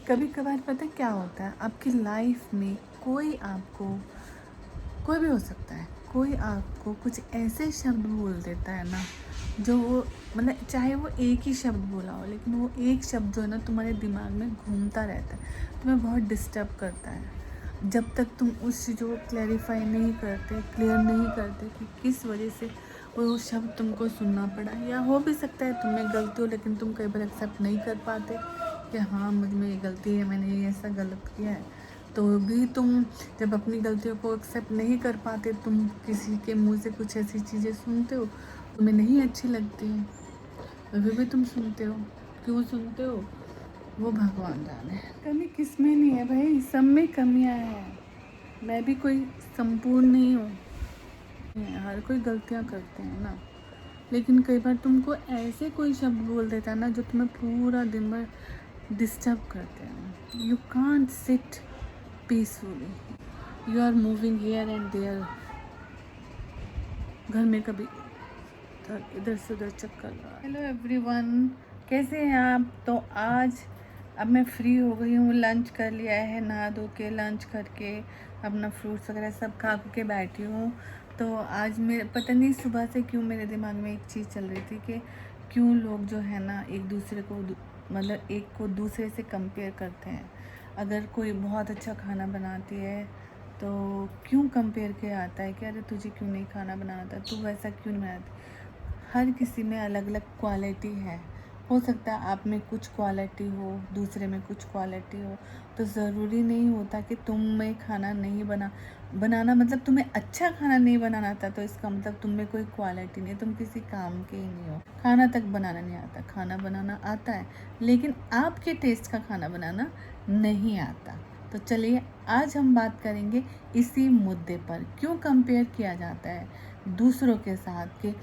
कभी कभार पता है क्या होता है आपकी लाइफ में, कोई भी हो सकता है, कोई आपको कुछ ऐसे शब्द बोल देता है ना, जो वो मतलब चाहे वो एक ही शब्द बोला हो, लेकिन वो एक शब्द जो है ना तुम्हारे दिमाग में घूमता रहता है, तुम्हें बहुत डिस्टर्ब करता है। जब तक तुम उस चीज़ को क्लैरिफाई नहीं करते, क्लियर नहीं करते कि किस वजह से वो शब्द तुमको सुनना पड़ा, या हो भी सकता है तुम्हें गलती हो, लेकिन तुम कई बार एक्सेप्ट नहीं कर पाते कि हाँ मुझ में ये गलती है, मैंने ये ऐसा गलत किया है। तो भी तुम जब अपनी गलतियों को एक्सेप्ट नहीं कर पाते, तुम किसी के मुंह से कुछ ऐसी चीज़ें सुनते हो तुम्हें नहीं अच्छी लगती है, अभी भी तुम सुनते हो। क्यों सुनते हो वो भगवान जाने। कमी किस में नहीं है भाई, सब में कमियां हैं। मैं भी कोई संपूर्ण नहीं हूँ, हर कोई गलतियाँ करते हैं ना। लेकिन कई बार तुमको ऐसे कोई शब्द बोल देता है ना जो तुम्हें पूरा दिन भर डिस्टर्ब करते हैं। You can't sit peacefully, you are moving here and there. घर में कभी इधर से उधर चक्कर लगा। हेलो एवरीवन, कैसे हैं आप? तो आज अब मैं फ्री हो गई हूँ, लंच कर लिया है, नहा धो के लंच करके अपना फ्रूट्स वगैरह सब खा के बैठी हूँ। तो आज मेरे पता नहीं सुबह से क्यों मेरे दिमाग में एक चीज़ चल रही थी कि क्यों लोग जो है ना एक दूसरे को मतलब एक को दूसरे से कंपेयर करते हैं। अगर कोई बहुत अच्छा खाना बनाती है तो क्यों कंपेयर किया आता है कि अरे तुझे क्यों नहीं खाना बनाना आता, तू वैसा क्यों नहीं बनाती। हर किसी में अलग अलग क्वालिटी है। हो सकता है आप में कुछ क्वालिटी हो, दूसरे में कुछ क्वालिटी हो, तो ज़रूरी नहीं होता कि तुम में खाना नहीं बनाना मतलब तुम्हें अच्छा खाना नहीं बनाना आता तो इसका मतलब तुम में कोई क्वालिटी नहीं, तुम किसी काम के ही नहीं हो। खाना तक बनाना नहीं आता, खाना बनाना आता है, लेकिन आपके टेस्ट का खाना बनाना नहीं आता। तो चलिए आज हम बात करेंगे इसी मुद्दे पर, क्यों कंपेयर किया जाता है दूसरों के साथ के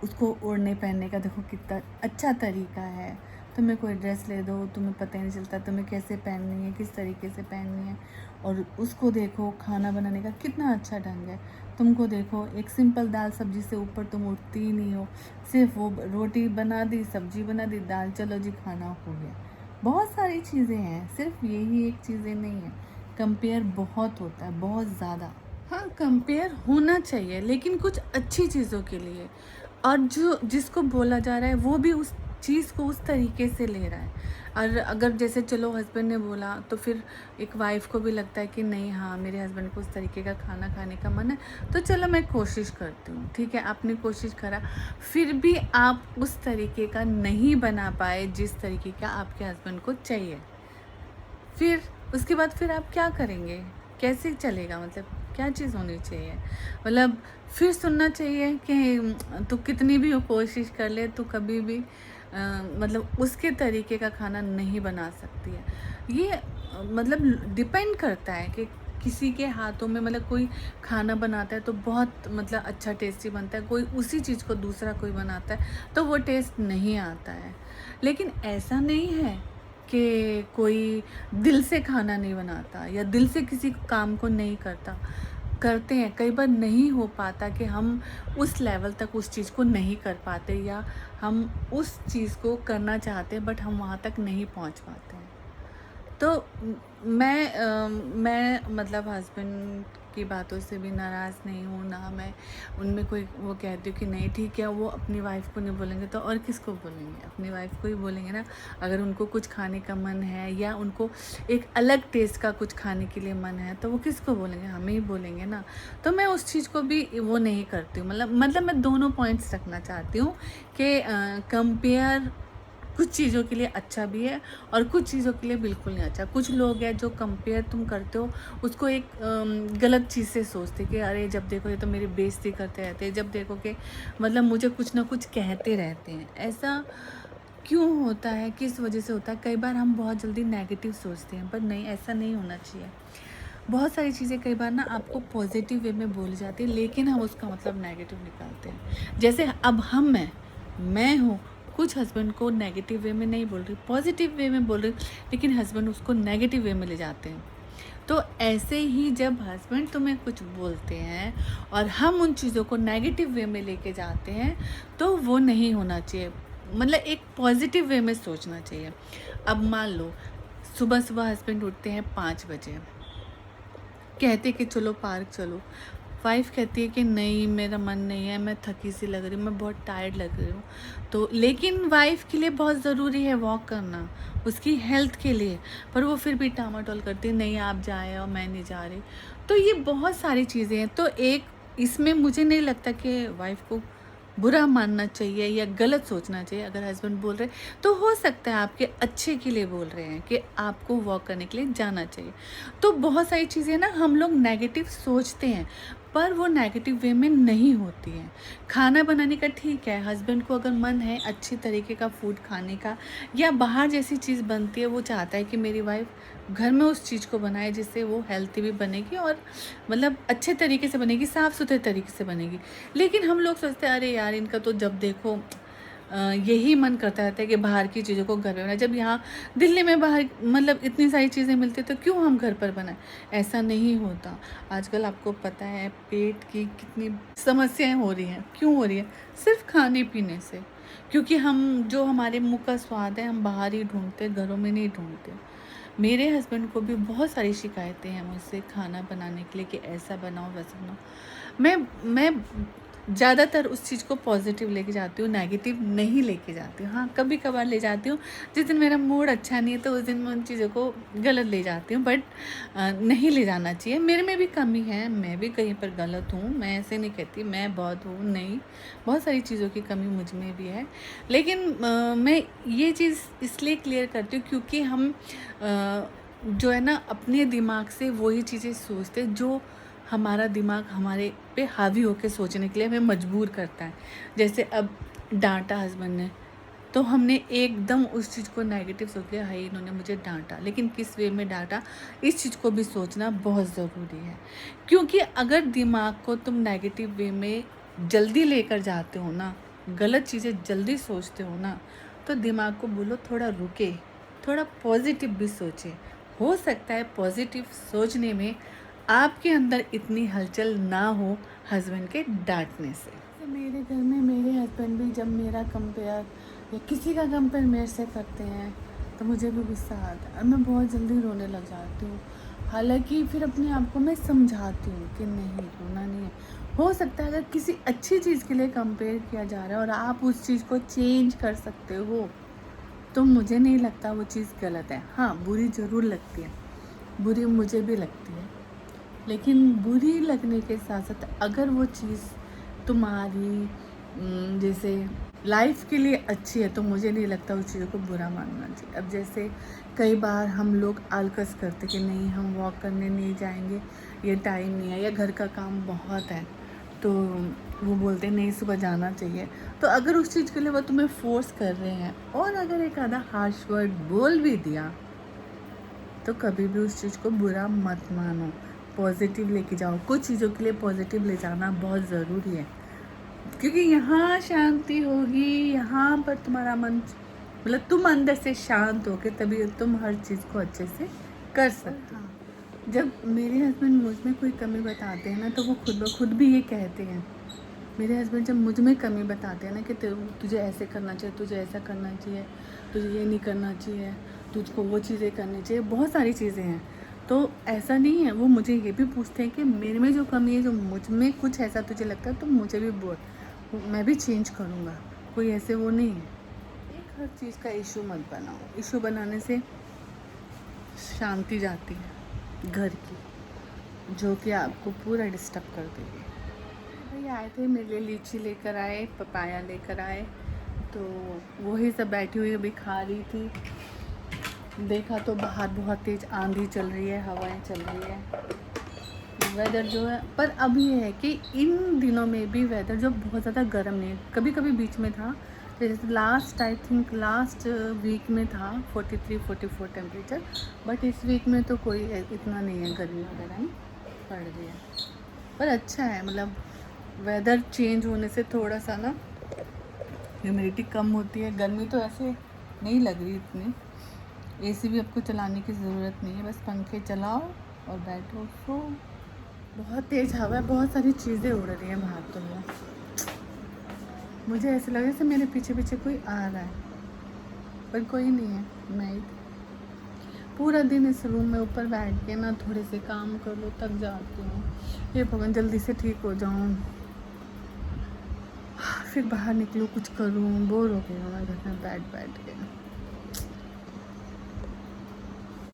उसको ओढ़ने पहनने का देखो कितना अच्छा तरीका है। तुम्हें कोई ड्रेस ले दो, तुम्हें पता ही नहीं चलता तुम्हें कैसे पहननी है, किस तरीके से पहननी है। और उसको देखो खाना बनाने का कितना अच्छा ढंग है। तुमको देखो एक सिंपल दाल सब्जी से ऊपर तुम उठती ही नहीं हो, सिर्फ वो रोटी बना दी, सब्जी बना दी, दाल, चलो जी खाना हो गया। बहुत सारी चीज़ें हैं, सिर्फ यही एक चीज़ें नहीं है। कंपेयर बहुत होता है, बहुत ज़्यादा। हाँ, कंपेयर होना चाहिए, लेकिन कुछ अच्छी चीज़ों के लिए। और जो जिसको बोला जा रहा है वो भी उस चीज़ को उस तरीके से ले रहा है। और अगर जैसे चलो हस्बैंड ने बोला तो फिर एक वाइफ को भी लगता है कि नहीं, हाँ मेरे हस्बैंड को उस तरीके का खाना खाने का मन है, तो चलो मैं कोशिश करती हूँ। ठीक है, आपने कोशिश करा, फिर भी आप उस तरीके का नहीं बना पाए जिस तरीके का आपके हस्बैंड को चाहिए। फिर उसके बाद फिर आप क्या करेंगे, कैसे चलेगा? मतलब क्या चीज़ होनी चाहिए? मतलब फिर सुनना चाहिए कि तू कितनी भी कोशिश कर ले, तू कभी भी मतलब उसके तरीके का खाना नहीं बना सकती है। ये मतलब डिपेंड करता है कि किसी के हाथों में मतलब कोई खाना बनाता है तो बहुत मतलब अच्छा टेस्टी बनता है, कोई उसी चीज़ को दूसरा कोई बनाता है तो वो टेस्ट नहीं आता है। लेकिन ऐसा नहीं है कि कोई दिल से खाना नहीं बनाता या दिल से किसी काम को नहीं करता। करते हैं, कई बार नहीं हो पाता कि हम उस लेवल तक उस चीज़ को नहीं कर पाते, या हम उस चीज़ को करना चाहते हैं बट हम वहाँ तक नहीं पहुँच पाते हैं। तो मैं मतलब हस्बैंड की बातों से भी नाराज़ नहीं हूँ, ना मैं उनमें कोई वो कहती हूँ कि नहीं ठीक है, वो अपनी वाइफ को नहीं बोलेंगे तो और किसको बोलेंगे? अपनी वाइफ को ही बोलेंगे ना। अगर उनको कुछ खाने का मन है या उनको एक अलग टेस्ट का कुछ खाने के लिए मन है तो वो किसको बोलेंगे? हमें ही बोलेंगे ना। तो मैं उस चीज़ को भी वो नहीं करती हूँ। मतलब मैं दोनों पॉइंट्स रखना चाहती हूँ कि कंपेयर कुछ चीज़ों के लिए अच्छा भी है और कुछ चीज़ों के लिए बिल्कुल नहीं अच्छा। कुछ लोग हैं जो कंपेयर तुम करते हो उसको एक गलत चीज़ से सोचते कि अरे जब देखो ये तो मेरी बेइज्जती करते रहते हैं, जब देखो कि मतलब मुझे कुछ ना कुछ कहते रहते हैं। ऐसा क्यों होता है, किस वजह से होता है? कई बार हम बहुत जल्दी नेगेटिव सोचते हैं, पर नहीं, ऐसा नहीं होना चाहिए। बहुत सारी चीज़ें कई बार ना आपको पॉजिटिव वे में बोली जाती है, लेकिन हम उसका मतलब नेगेटिव निकालते हैं। जैसे अब मैं हूँ, कुछ हस्बैंड को नेगेटिव वे में नहीं बोल रही, पॉजिटिव वे में बोल रही, लेकिन हस्बैंड उसको नेगेटिव वे में ले जाते हैं। तो ऐसे ही जब हस्बैंड तुम्हें कुछ बोलते हैं और हम उन चीज़ों को नेगेटिव वे में लेके जाते हैं तो वो नहीं होना चाहिए। मतलब एक पॉजिटिव वे में सोचना चाहिए। अब मान लो सुबह सुबह हस्बैंड उठते हैं 5 बजे, कहते कि चलो पार्क चलो। वाइफ कहती है कि नहीं मेरा मन नहीं है, मैं थकी सी लग रही हूँ, मैं बहुत टायर्ड लग रही हूँ। तो लेकिन वाइफ के लिए बहुत ज़रूरी है वॉक करना, उसकी हेल्थ के लिए, पर वो फिर भी टामाटोल करती है, नहीं आप जाए और मैं नहीं जा रही। तो ये बहुत सारी चीज़ें हैं। तो एक इसमें मुझे नहीं लगता कि वाइफ को बुरा मानना चाहिए या गलत सोचना चाहिए। अगर हस्बैंड बोल रहे तो हो सकता है आपके अच्छे के लिए बोल रहे हैं कि आपको वॉक करने के लिए जाना चाहिए। तो बहुत सारी चीज़ें ना हम लोग नेगेटिव सोचते हैं, पर वो नेगेटिव वे में नहीं होती हैं। खाना बनाने का ठीक है, हस्बैंड को अगर मन है अच्छी तरीके का फूड खाने का, या बाहर जैसी चीज़ बनती है वो चाहता है कि मेरी वाइफ घर में उस चीज़ को बनाए जिससे वो हेल्थी भी बनेगी और मतलब अच्छे तरीके से बनेगी, साफ़ सुथरे तरीके से बनेगी। लेकिन हम लोग सोचते हैं अरे यार इनका तो जब देखो यही मन करता रहता है कि बाहर की चीज़ों को घर में बनाए, जब यहाँ दिल्ली में बाहर मतलब इतनी सारी चीज़ें मिलती तो क्यों हम घर पर बनाएं। ऐसा नहीं होता। आजकल आपको पता है पेट की कितनी समस्याएं हो रही हैं, क्यों हो रही है? सिर्फ खाने पीने से। क्योंकि हम जो हमारे मुंह का स्वाद है हम बाहर ही ढूंढते, घरों में नहीं ढूंढते। मेरे हस्बैंड को भी बहुत सारी शिकायतें हैं मुझसे खाना बनाने के लिए कि ऐसा बनाओ वैसा बनाओ। मैं ज़्यादातर उस चीज़ को पॉजिटिव लेके जाती हूँ, नेगेटिव नहीं लेके जाती हूँ। हाँ, कभी कभार ले जाती हूँ, जिस दिन मेरा मूड अच्छा नहीं है तो उस दिन मैं उन चीज़ों को गलत ले जाती हूँ, बट नहीं ले जाना चाहिए। मेरे में भी कमी है, मैं भी कहीं पर गलत हूँ, मैं ऐसे नहीं कहती मैं बहुत हूँ, नहीं, बहुत सारी चीज़ों की कमी मुझ में भी है। लेकिन मैं ये चीज़ इसलिए क्लियर करती हूँ क्योंकि हम जो है ना अपने दिमाग से वही चीज़ें सोचते जो हमारा दिमाग हमारे पे हावी होकर सोचने के लिए हमें मजबूर करता है। जैसे अब डांटा हस्बैंड ने, तो हमने एकदम उस चीज़ को नेगेटिव सोच लिया, हाय इन्होंने मुझे डांटा, लेकिन किस वे में डांटा इस चीज़ को भी सोचना बहुत ज़रूरी है। क्योंकि अगर दिमाग को तुम नेगेटिव वे में जल्दी लेकर जाते हो ना, गलत चीज़ें जल्दी सोचते हो ना, तो दिमाग को बोलो थोड़ा रुके, थोड़ा पॉजिटिव भी सोचे। हो सकता है पॉजिटिव सोचने में आपके अंदर इतनी हलचल ना हो हस्बैंड के डांटने से। तो मेरे घर में मेरे हस्बैंड भी जब मेरा कंपेयर या किसी का कंपेयर मेरे से करते हैं तो मुझे भी गुस्सा आता है और मैं बहुत जल्दी रोने लग जाती हूँ। हालांकि फिर अपने आप को मैं समझाती हूँ कि नहीं रोना नहीं है। हो सकता है अगर किसी अच्छी चीज़ के लिए कंपेयर किया जा रहा है और आप उस चीज़ को चेंज कर सकते हो तो मुझे नहीं लगता वो चीज़ गलत है। हाँ, बुरी ज़रूर लगती है, बुरी मुझे भी लगती है, लेकिन बुरी लगने के साथ साथ अगर वो चीज़ तुम्हारी जैसे लाइफ के लिए अच्छी है तो मुझे नहीं लगता उस चीज़ों को बुरा मानना चाहिए। अब जैसे कई बार हम लोग आलकस करते कि नहीं हम वॉक करने नहीं जाएंगे, ये टाइम नहीं है या घर का काम बहुत है, तो वो बोलते हैं नहीं सुबह जाना चाहिए। तो अगर उस चीज़ के लिए वो तुम्हें फोर्स कर रहे हैं और अगर एक आधा हार्श वर्ड बोल भी दिया तो कभी भी उस चीज़ को बुरा मत मानो, पॉजिटिव लेके जाओ। कुछ चीज़ों के लिए पॉजिटिव ले जाना बहुत ज़रूरी है, क्योंकि यहाँ शांति होगी, यहाँ पर तुम्हारा मन मतलब तुम अंदर से शांत होके तभी तुम हर चीज़ को अच्छे से कर सकते हो। जब मेरे हस्बैंड मुझ में कोई कमी बताते हैं ना तो वो खुद ब खुद भी ये कहते हैं। मेरे हस्बैंड जब मुझ में कमी बताते हैं ना कि तुझे ऐसे करना चाहिए, तुझे ऐसा करना चाहिए, तुझे ये नहीं करना चाहिए, तुझको वो चीज़ें करनी चाहिए, बहुत सारी चीज़ें हैं। तो ऐसा नहीं है, वो मुझे ये भी पूछते हैं कि मेरे में जो कमी है, जो मुझ में कुछ ऐसा तुझे लगता है तो मुझे भी बोल, मैं भी चेंज करूँगा। कोई ऐसे वो नहीं है। एक हर चीज़ का इशू मत बनाओ, इशू बनाने से शांति जाती है घर की, जो कि आपको पूरा डिस्टर्ब कर देगी। भाई आए थे मेरे लिए लीची लेकर आए, पपाया लेकर आए, तो वही सब बैठी हुई अभी खा रही थी। देखा तो बाहर बहुत तेज़ आंधी चल रही है, हवाएं चल रही है, वेदर जो है। पर अब ये है कि इन दिनों में भी वेदर जो बहुत ज़्यादा गर्म नहीं है, कभी कभी बीच में था, जैसे last I think last week में था 43-44 टेम्परेचर, बट इस वीक में तो कोई इतना नहीं है, गर्मी वगैरह नहीं पड़ रही है। पर अच्छा है, मतलब वेदर चेंज होने से थोड़ा सा ना ह्यूमिडिटी कम होती है। गर्मी तो ऐसे नहीं लग रही इतनी, एसी भी आपको चलाने की ज़रूरत नहीं है, बस पंखे चलाओ और बैठो सो। बहुत तेज़ हवा है, बहुत सारी चीज़ें उड़ रही हैं बाहर। तो मुझे ऐसे लग रहा है जैसे मेरे पीछे पीछे कोई आ रहा है, पर कोई नहीं है, मैं ही। पूरा दिन इस रूम में ऊपर बैठ के ना थोड़े से काम कर लो, थक जाती हूँ। ये भगवान जल्दी से ठीक हो जाऊँ, फिर बाहर निकलूँ, कुछ करूँ। बोर हो गई हूँ मैं घर में बैठ बैठ के।